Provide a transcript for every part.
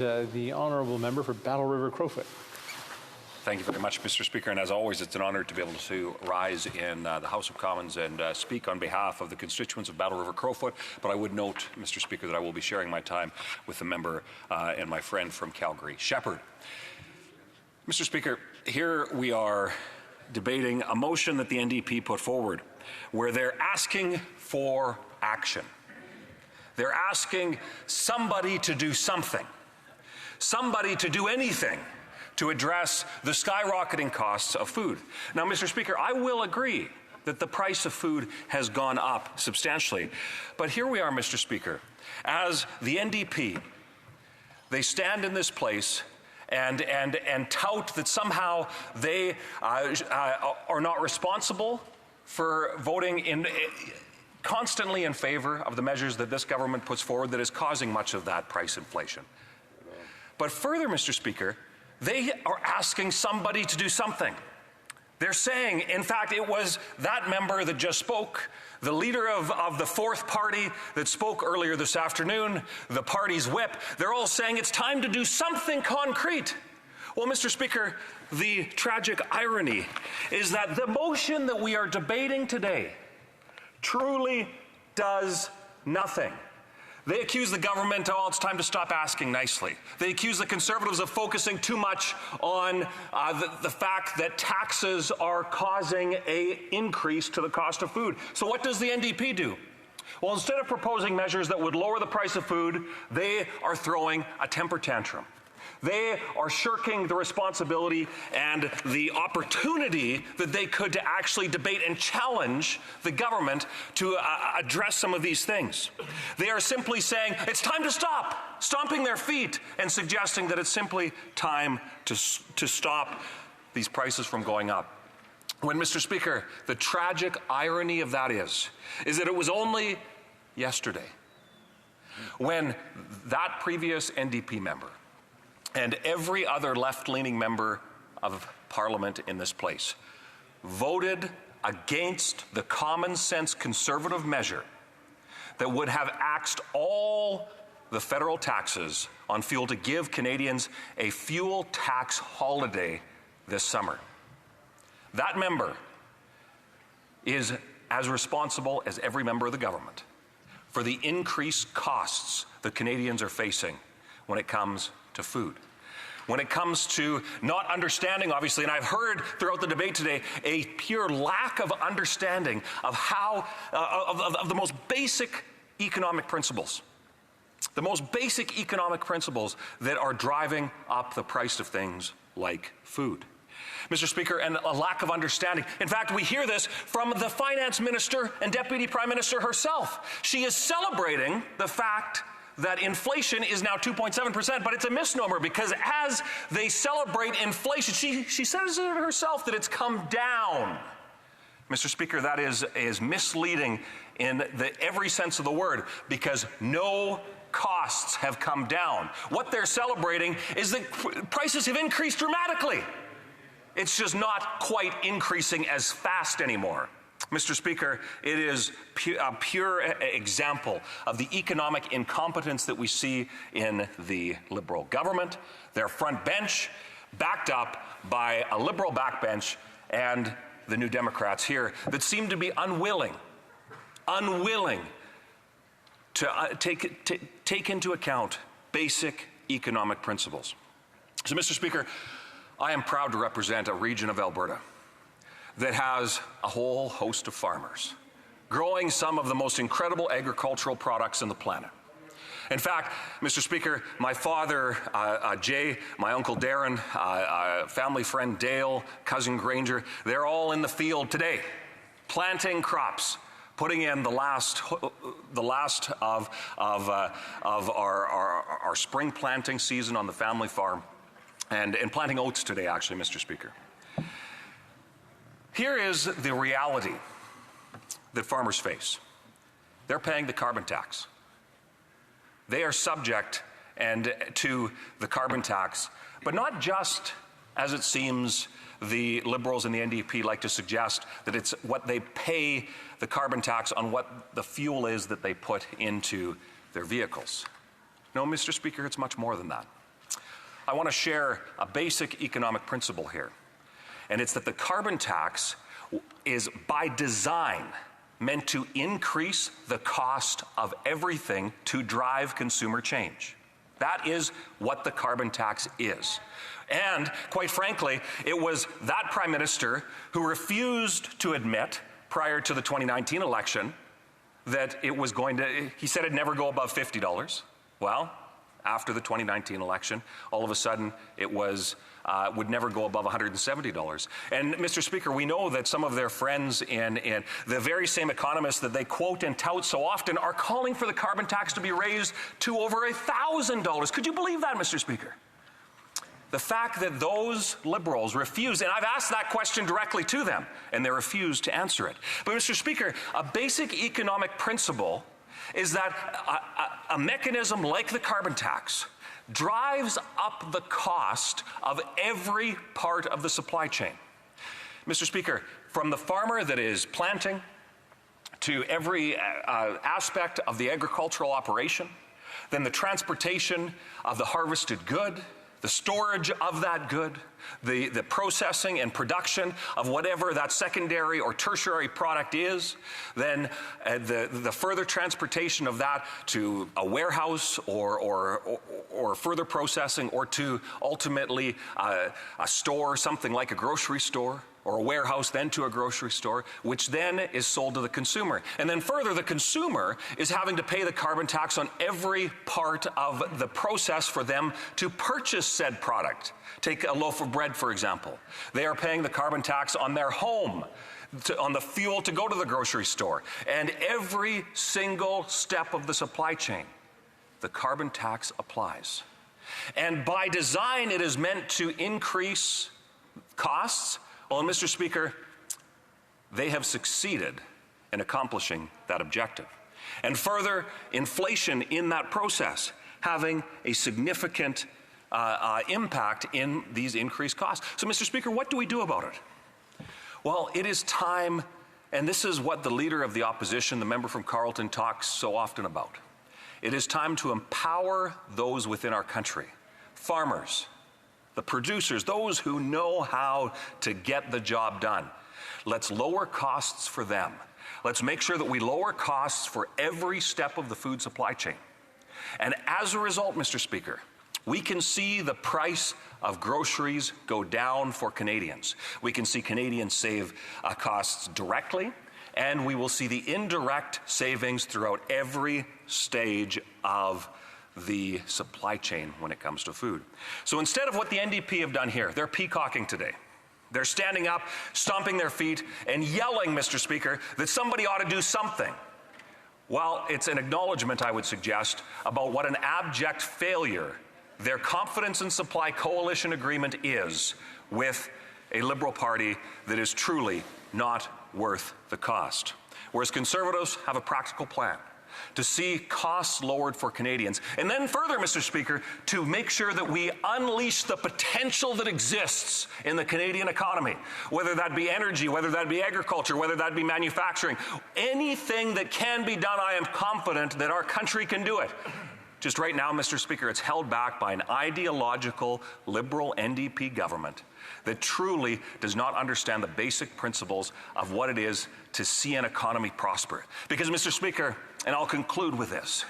The honourable member for Battle River Crowfoot. Thank you very much, Mr. Speaker, and as always, it's an honour to be able to rise in the House of Commons and speak on behalf of the constituents of Battle River Crowfoot. But I would note, Mr. Speaker, that I will be sharing my time with the member and my friend from Calgary, Shepherd. Mr. Speaker, here we are debating a motion that the NDP put forward where they're asking for action. They're asking somebody to do something. Somebody to do anything to address the skyrocketing costs of food. Now, Mr. Speaker, I will agree that the price of food has gone up substantially. But here we are, Mr. Speaker, as the NDP, they stand in this place and tout that somehow they are not responsible for voting constantly in favor of the measures that this government puts forward that is causing much of that price inflation. But further, Mr. Speaker, they are asking somebody to do something. They're saying, in fact, it was that member that just spoke, the leader of the fourth party that spoke earlier this afternoon, the party's whip, they're all saying it's time to do something concrete. Well, Mr. Speaker, the tragic irony is that the motion that we are debating today truly does nothing. They accuse the government, it's time to stop asking nicely. They accuse the Conservatives of focusing too much on the fact that taxes are causing an increase to the cost of food. So what does the NDP do? Well, instead of proposing measures that would lower the price of food, they are throwing a temper tantrum. They are shirking the responsibility and the opportunity that they could to actually debate and challenge the government to address some of these things. They are simply saying it's time to stop, stomping their feet and suggesting that it's simply time to stop these prices from going up. When, Mr. Speaker, the tragic irony of that is that it was only yesterday when that previous NDP member and every other left-leaning member of Parliament in this place voted against the common-sense Conservative measure that would have axed all the federal taxes on fuel to give Canadians a fuel tax holiday this summer. That member is as responsible as every member of the government for the increased costs that Canadians are facing when it comes to food. When it comes to not understanding, obviously, and I've heard throughout the debate today, a pure lack of understanding of how, of the most basic economic principles. The most basic economic principles that are driving up the price of things like food. Mr. Speaker, and a lack of understanding. In fact, we hear this from the Finance Minister and Deputy Prime Minister herself. She is celebrating the fact that inflation is now 2.7%, but it's a misnomer because as they celebrate inflation, she says it herself that it's come down. Mr. Speaker, that is misleading in every sense of the word because no costs have come down. What they're celebrating is that prices have increased dramatically. It's just not quite increasing as fast anymore. Mr. Speaker, it is a pure example of the economic incompetence that we see in the Liberal government, their front bench, backed up by a Liberal backbench and the New Democrats here that seem to be unwilling to take into account basic economic principles. So, Mr. Speaker, I am proud to represent a region of Alberta that has a whole host of farmers growing some of the most incredible agricultural products on the planet. In fact, Mr. Speaker, my father, Jay, my uncle Darren, family friend Dale, cousin Granger, they're all in the field today, planting crops, putting in the last of our spring planting season on the family farm, and planting oats today, actually, Mr. Speaker. Here is the reality that farmers face. They're paying the carbon tax. They are subject to the carbon tax, but not just, as it seems, the Liberals and the NDP like to suggest, that it's what they pay the carbon tax on what the fuel is that they put into their vehicles. No, Mr. Speaker, it's much more than that. I want to share a basic economic principle here. And it's that the carbon tax is by design meant to increase the cost of everything to drive consumer change. That is what the carbon tax is. And quite frankly, it was that Prime Minister who refused to admit prior to the 2019 election that it was going to, he said it'd never go above $50. Well, after the 2019 election, all of a sudden it was would never go above $170. And Mr. Speaker, we know that some of their friends in the very same economists that they quote and tout so often are calling for the carbon tax to be raised to over $1,000. Could you believe that, Mr. Speaker? The fact that those Liberals refuse, and I've asked that question directly to them, and they refuse to answer it. But Mr. Speaker, a basic economic principle is that a mechanism like the carbon tax drives up the cost of every part of the supply chain. Mr. Speaker, from the farmer that is planting to every aspect of the agricultural operation, then the transportation of the harvested good, the storage of that good, the processing and production of whatever that secondary or tertiary product is, then the further transportation of that to a warehouse or further processing, or to ultimately a store, something like a grocery store, or a warehouse, then to a grocery store, which then is sold to the consumer. And then further, the consumer is having to pay the carbon tax on every part of the process for them to purchase said product. Take a loaf of bread, for example. They are paying the carbon tax on their home, on the fuel to go to the grocery store. And every single step of the supply chain, the carbon tax applies. And by design, it is meant to increase costs. Well, Mr. Speaker, they have succeeded in accomplishing that objective. And further, inflation in that process having a significant impact in these increased costs. So, Mr. Speaker, what do we do about it? Well, it is time, and this is what the Leader of the Opposition, the member from Carleton, talks so often about. It is time to empower those within our country, farmers, the producers, those who know how to get the job done. Let's lower costs for them. Let's make sure that we lower costs for every step of the food supply chain. And as a result, Mr. Speaker, we can see the price of groceries go down for Canadians. We can see Canadians save costs directly, and we will see the indirect savings throughout every stage of the supply chain when it comes to food. So instead of what the NDP have done here, they're peacocking today. They're standing up, stomping their feet, and yelling, Mr. Speaker, that somebody ought to do something. Well, it's an acknowledgement, I would suggest, about what an abject failure their confidence in supply coalition agreement is with a Liberal Party that is truly not worth the cost. Whereas Conservatives have a practical plan to see costs lowered for Canadians. And then further, Mr. Speaker, to make sure that we unleash the potential that exists in the Canadian economy, whether that be energy, whether that be agriculture, whether that be manufacturing. Anything that can be done, I am confident that our country can do it. Just right now, Mr. Speaker, it's held back by an ideological Liberal NDP government that truly does not understand the basic principles of what it is to see an economy prosper. Because, Mr. Speaker, and I'll conclude with this,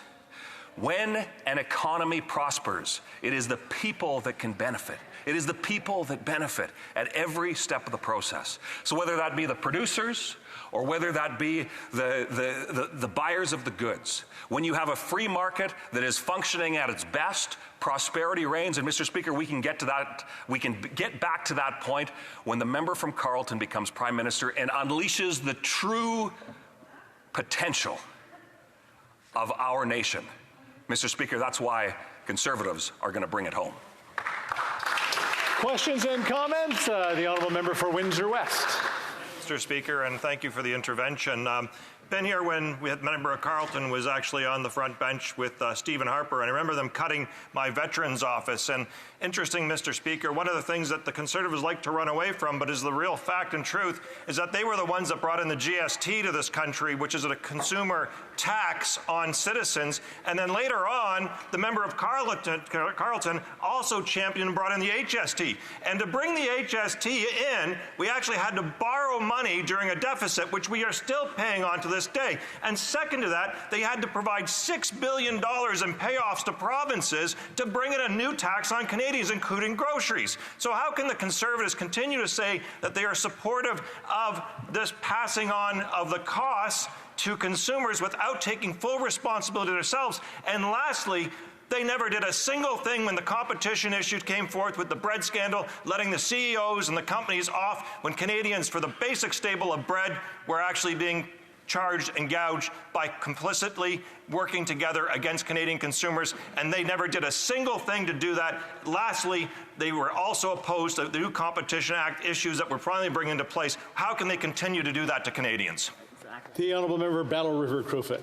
when an economy prospers, it is the people that can benefit. It is the people that benefit at every step of the process. So whether that be the producers or whether that be the buyers of the goods, when you have a free market that is functioning at its best, prosperity reigns. And Mr. Speaker, we can get to that. We can get back to that point when the member from Carleton becomes Prime Minister and unleashes the true potential of our nation. Mr. Speaker, that's why Conservatives are going to bring it home. Questions and comments? The honourable member for Windsor West. Mr. Speaker, and thank you for the intervention. been here when we had member of Carleton was actually on the front bench with Stephen Harper, and I remember them cutting my veterans office. And interesting, Mr. Speaker, one of the things that the Conservatives like to run away from, but is the real fact and truth, is that they were the ones that brought in the GST to this country, which is a consumer tax on citizens. And then later on, the member of Carleton also championed and brought in the HST. And to bring the HST in, we actually had to borrow money during a deficit, which we are still paying on to this day. And second to that, they had to provide $6 billion in payoffs to provinces to bring in a new tax on Canadians, including groceries. So how can the Conservatives continue to say that they are supportive of this passing on of the costs to consumers without taking full responsibility themselves? And lastly, they never did a single thing when the competition issue came forth with the bread scandal, letting the CEOs and the companies off when Canadians, for the basic staple of bread, were actually being charged and gouged by complicitly working together against Canadian consumers, and they never did a single thing to do that. Lastly, they were also opposed to the new Competition Act issues that we're finally bringing into place. How can they continue to do that to Canadians? The honourable member for Battle River Crowfoot.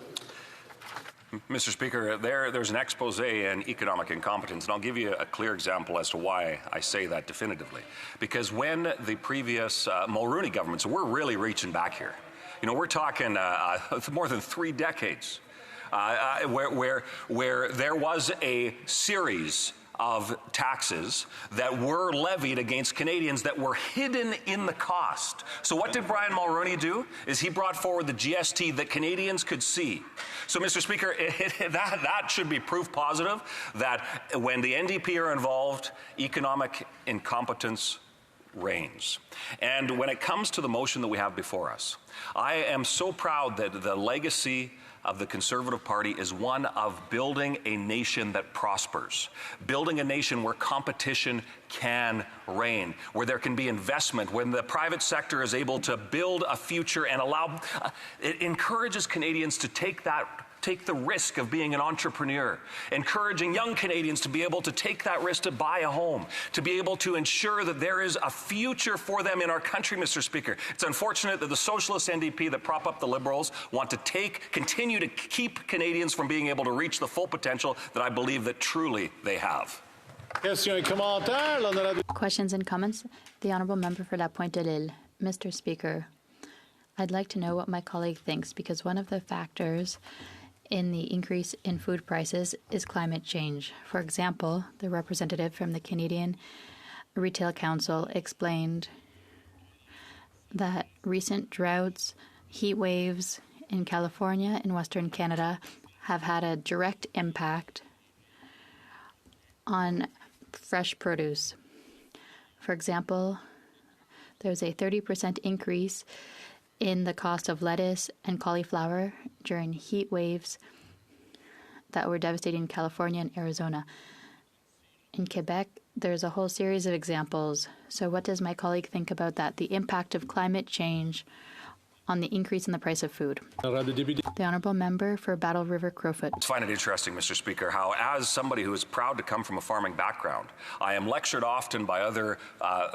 Mr. Speaker, there's an expose in economic incompetence, and I'll give you a clear example as to why I say that definitively. Because when the previous Mulroney government, so we're really reaching back here. You know, we're talking more than 3 decades where there was a series of taxes that were levied against Canadians that were hidden in the cost. So what did Brian Mulroney do? Is he brought forward the GST that Canadians could see. So, Mr. Speaker, that should be proof positive that when the NDP are involved, economic incompetence reigns. And when it comes to the motion that we have before us, I am so proud that the legacy of the Conservative Party is one of building a nation that prospers, building a nation where competition can reign, where there can be investment, when the private sector is able to build a future and allow, it encourages Canadians to take the risk of being an entrepreneur, encouraging young Canadians to be able to take that risk to buy a home, to be able to ensure that there is a future for them in our country, Mr. Speaker. It's unfortunate that the Socialist NDP that prop up the Liberals want to continue to keep Canadians from being able to reach the full potential that I believe that truly they have. Questions and comments? The Honourable Member for La Pointe-de-Lille. Mr. Speaker, I'd like to know what my colleague thinks, because one of the factors in the increase in food prices is climate change. For example, the representative from the Canadian Retail Council explained that recent droughts, heat waves in California and Western Canada have had a direct impact on fresh produce. For example, there's a 30% increase in the cost of lettuce and cauliflower during heat waves that were devastating in California and Arizona. In Quebec, there's a whole series of examples. So what does my colleague think about that? The impact of climate change on the increase in the price of food. The Honourable Member for Battle River Crowfoot. I find it interesting, Mr. Speaker, how as somebody who is proud to come from a farming background, I am lectured often by other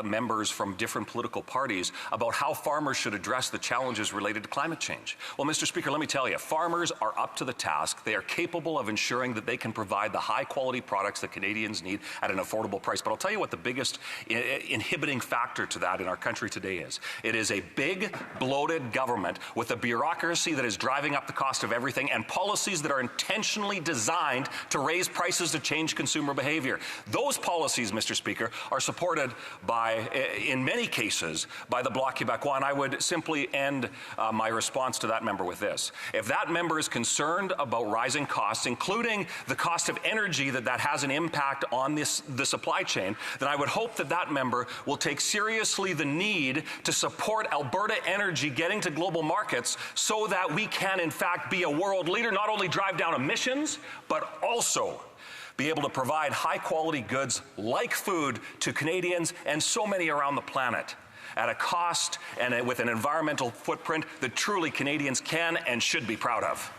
members from different political parties about how farmers should address the challenges related to climate change. Well, Mr. Speaker, let me tell you, farmers are up to the task. They are capable of ensuring that they can provide the high-quality products that Canadians need at an affordable price. But I'll tell you what the biggest inhibiting factor to that in our country today is. It is a big, bloated government with a bureaucracy that is driving up the cost of everything and policies that are intentionally designed to raise prices to change consumer behavior. Those policies, Mr. Speaker, are supported by, in many cases, by the Bloc Québécois, and I would simply end my response to that member with this. If that member is concerned about rising costs, including the cost of energy that has an impact on the supply chain, then I would hope that that member will take seriously the need to support Alberta Energy getting to global markets so that we can, in fact, be a world leader, not only drive down emissions, but also be able to provide high-quality goods like food to Canadians and so many around the planet at a cost and with an environmental footprint that truly Canadians can and should be proud of.